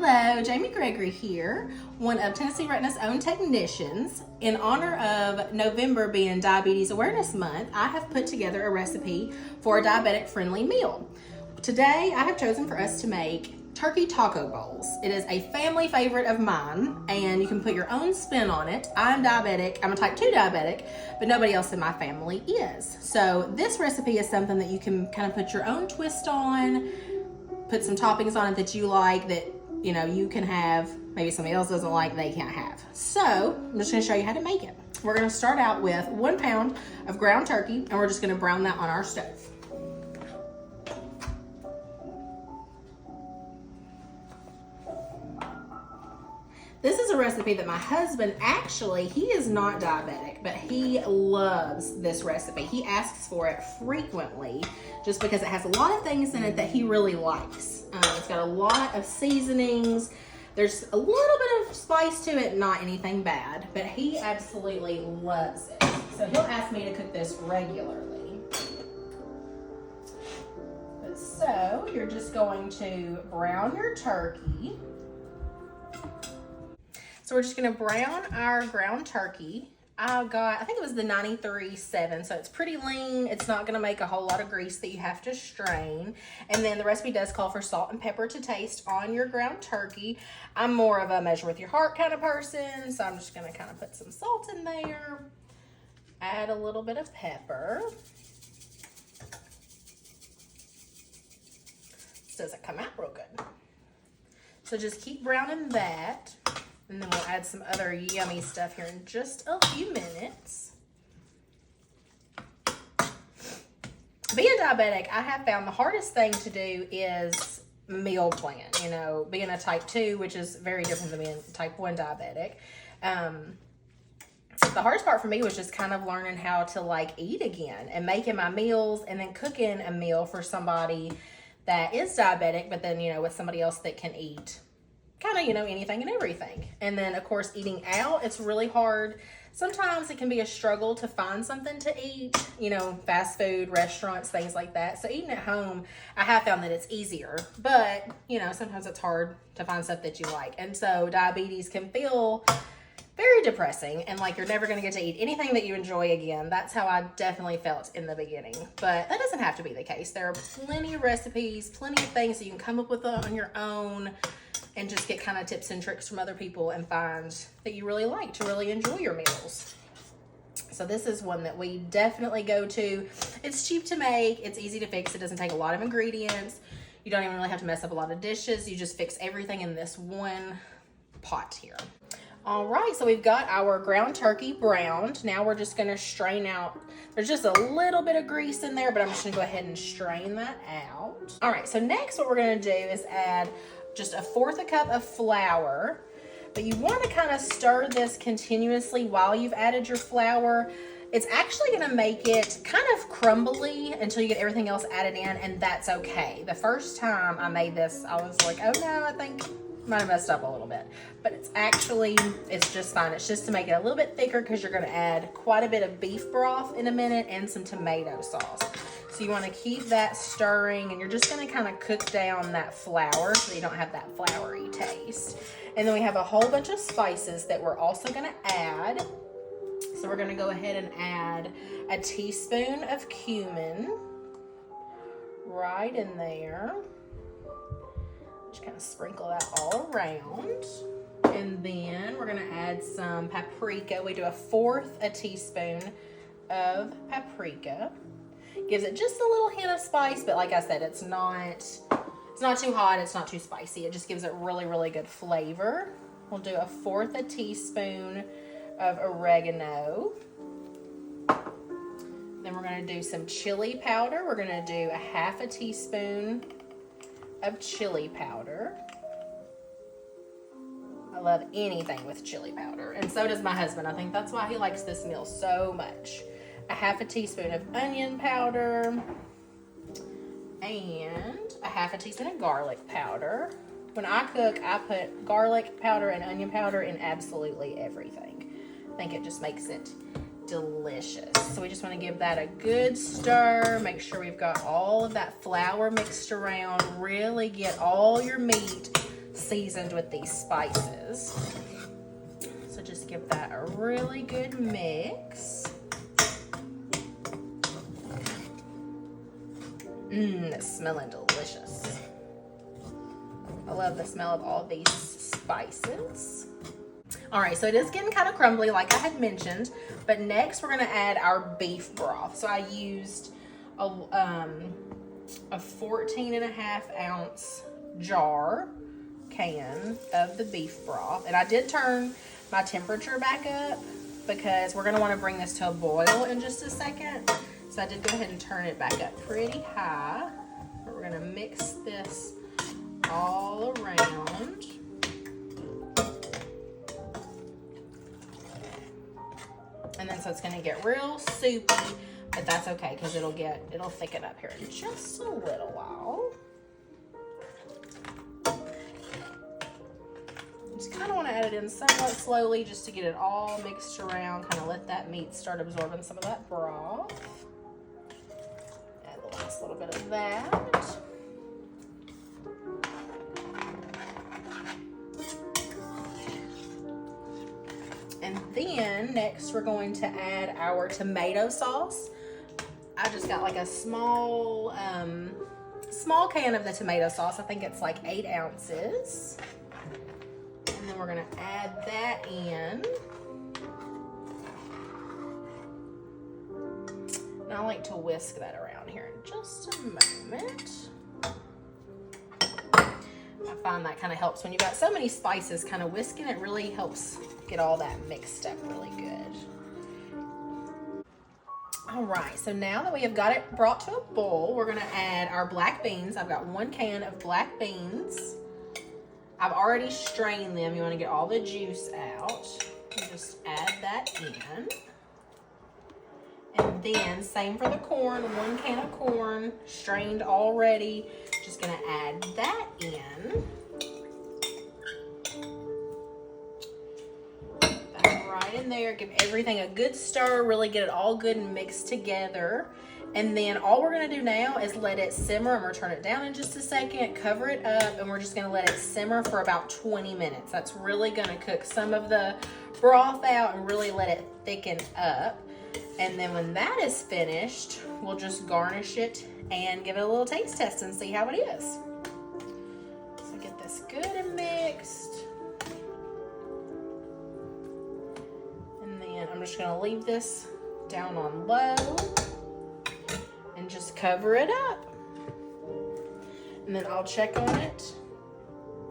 Hello, Jamie Gregory here, one of Tennessee Retina's own technicians. In honor of November being Diabetes Awareness Month, I have put together a recipe for a diabetic-friendly meal. Today, I have chosen for us to make turkey taco bowls. It is a family favorite of mine, and you can put your own spin on it. I'm diabetic, I'm a type 2 diabetic, but nobody else in my family is. So this recipe is something that you can kind of put your own twist on, put some toppings on it that you like, that you can have, maybe somebody else doesn't like, they can't have. So I'm just gonna show you how to make it. We're gonna start out with 1 pound of ground turkey, and we're just gonna brown that on our stove. This is a recipe that my husband, actually, he is not diabetic, but he loves this recipe. He asks for it frequently just because it has a lot of things in it that he really likes. It's got a lot of seasonings. There's a little bit of spice to it, not anything bad, but he absolutely loves it. So he'll ask me to cook this regularly. So you're just going to brown your turkey. So we're just gonna brown our ground turkey. I think it was the 93.7, so it's pretty lean. It's not gonna make a whole lot of grease that you have to strain. And then the recipe does call for salt and pepper to taste on your ground turkey. I'm more of a measure with your heart kind of person, so I'm just gonna kind of put some salt in there, add a little bit of pepper. This doesn't come out real good. So just keep browning that. And then we'll add some other yummy stuff here in just a few minutes. Being diabetic, I have found the hardest thing to do is meal plan. Being a type 2, which is very different than being type 1 diabetic. The hardest part for me was just kind of learning how to eat again and making my meals and then cooking a meal for somebody that is diabetic, but then, with somebody else that can eat kind of, anything and everything. And then, of course, eating out, it's really hard. Sometimes it can be a struggle to find something to eat, fast food, restaurants, things like that. So eating at home, I have found that it's easier. But, sometimes it's hard to find stuff that you like. And so diabetes can feel very depressing and like you're never going to get to eat anything that you enjoy again. That's how I definitely felt in the beginning. But that doesn't have to be the case. There are plenty of recipes, plenty of things that you can come up with on your own, and just get kind of tips and tricks from other people and find that you really like to really enjoy your meals. So this is one that we definitely go to. It's cheap to make, it's easy to fix, it doesn't take a lot of ingredients. You don't even really have to mess up a lot of dishes. You just fix everything in this one pot here. All right, so we've got our ground turkey browned. Now we're just gonna strain out. There's just a little bit of grease in there, but I'm just gonna go ahead and strain that out. All right, so next what we're gonna do is add just 1/4 cup of flour, but you want to kind of stir this continuously while you've added your flour. It's actually going to make it kind of crumbly until you get everything else added in, and that's okay. The first time I made this, I was like, oh no, I think I might have messed up a little bit, but it's just fine. It's just to make it a little bit thicker because you're going to add quite a bit of beef broth in a minute and some tomato sauce. So you want to keep that stirring, and you're just going to kind of cook down that flour so you don't have that floury taste. And then we have a whole bunch of spices that we're also going to add. So we're going to go ahead and add a teaspoon of cumin right in there. Just kind of sprinkle that all around. And then we're going to add some paprika. We do 1/4 teaspoon of paprika. Gives it just a little hint of spice, but like I said, it's not too hot, it's not too spicy. It just gives it really, really good flavor. We'll do 1/4 teaspoon of oregano. Then we're gonna do some chili powder. We're gonna do 1/2 teaspoon of chili powder. I love anything with chili powder, and so does my husband. I think that's why he likes this meal so much. 1/2 teaspoon of onion powder, and 1/2 teaspoon of garlic powder. When I cook, I put garlic powder and onion powder in absolutely everything. I think it just makes it delicious. So we just want to give that a good stir. Make sure we've got all of that flour mixed around. Really get all your meat seasoned with these spices. So just give that a really good mix. It's smelling delicious. I love the smell of all these spices. All right, so it is getting kind of crumbly like I had mentioned, but next we're gonna add our beef broth. So I used a 14.5-ounce can of the beef broth. And I did turn my temperature back up because we're gonna wanna bring this to a boil in just a second. So I did go ahead and turn it back up pretty high. But we're gonna mix this all around. And then so it's gonna get real soupy, but that's okay because it'll thicken up here in just a little while. Just kind of want to add it in somewhat slowly just to get it all mixed around, kind of let that meat start absorbing some of that broth. Add the last little bit of that. And then next we're going to add our tomato sauce. I just got like a small can of the tomato sauce. I think it's like 8 ounces. And then we're gonna add that in. And I like to whisk that around here in just a moment. I find that kind of helps when you've got so many spices, kind of whisking it really helps get all that mixed up really good. All right, so now that we have got it brought to a boil, we're gonna add our black beans. I've got 1 can of black beans. I've already strained them. You wanna get all the juice out. And just add that in. And then same for the corn, 1 can of corn, strained already. Just gonna add that in. That right in there, give everything a good stir, really get it all good and mixed together. And then all we're gonna do now is let it simmer. I'm gonna turn it down in just a second, cover it up, and we're just gonna let it simmer for about 20 minutes. That's really gonna cook some of the broth out and really let it thicken up. And then when that is finished, we'll just garnish it and give it a little taste test and see how it is. So get this good and mixed. And then I'm just gonna leave this down on low and just cover it up. And then I'll check on it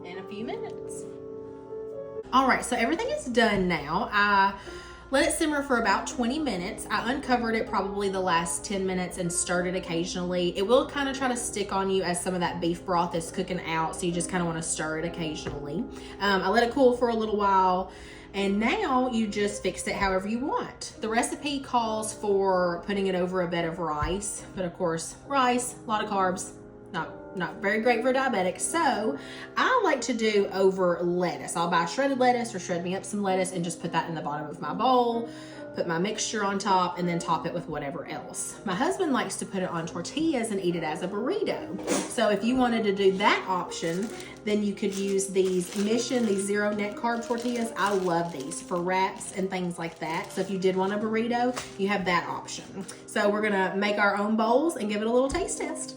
in a few minutes. All right, so everything is done now. I let it simmer for about 20 minutes. I uncovered it probably the last 10 minutes and stirred it occasionally. It will kind of try to stick on you as some of that beef broth is cooking out, so you just kind of want to stir it occasionally. I let it cool for a little while, and now you just fix it however you want. The recipe calls for putting it over a bed of rice, but of course, rice, a lot of carbs, not very great for diabetics. So I like to do over lettuce. I'll buy shredded lettuce or shred me up some lettuce and just put that in the bottom of my bowl, put my mixture on top, and then top it with whatever else. My husband likes to put it on tortillas and eat it as a burrito. So if you wanted to do that option, then you could use these Mission, these 0 net carb tortillas. I love these for wraps and things like that. So if you did want a burrito, you have that option. So we're gonna make our own bowls and give it a little taste test.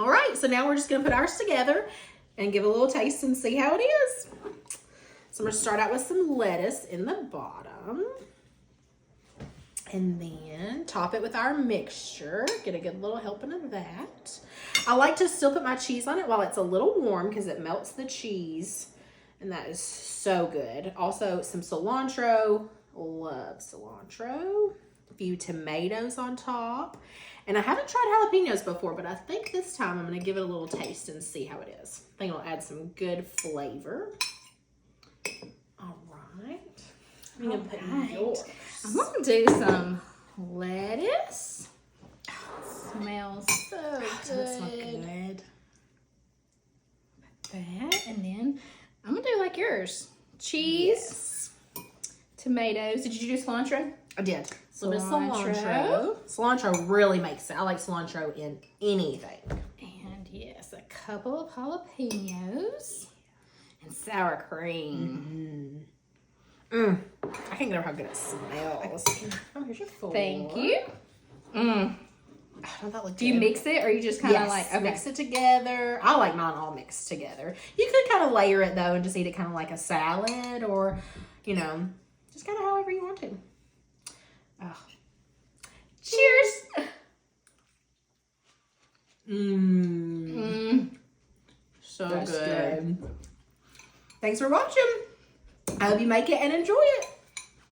All right, so now we're just gonna put ours together and give it a little taste and see how it is. So I'm gonna start out with some lettuce in the bottom. And then top it with our mixture. Get a good little helping of that. I like to still put my cheese on it while it's a little warm because it melts the cheese. And that is so good. Also some cilantro, love cilantro. A few tomatoes on top. And I haven't tried jalapenos before, but I think this time I'm gonna give it a little taste and see how it is. I think it'll add some good flavor. All right. I'm gonna put yours. I'm gonna do some lettuce. Smells so good. That smells good. Put that, and then I'm gonna do like yours. Cheese, tomatoes. Did you do cilantro? I did. A little bit of cilantro. Cilantro really makes it. I like cilantro in anything. And yes, a couple of jalapenos. and sour cream. I can't get over how good it smells. Oh, here's your fork. Thank you. Oh, don't that look Do you good? mix it or you just kind of Yes, like, okay. mix it together. I like mine all mixed together. You could kind of layer it though and just eat it kind of like a salad or, you know, just kind of however you want to. Oh. Cheers. So That's good. good. Thanks for watching. I hope you make it and enjoy it.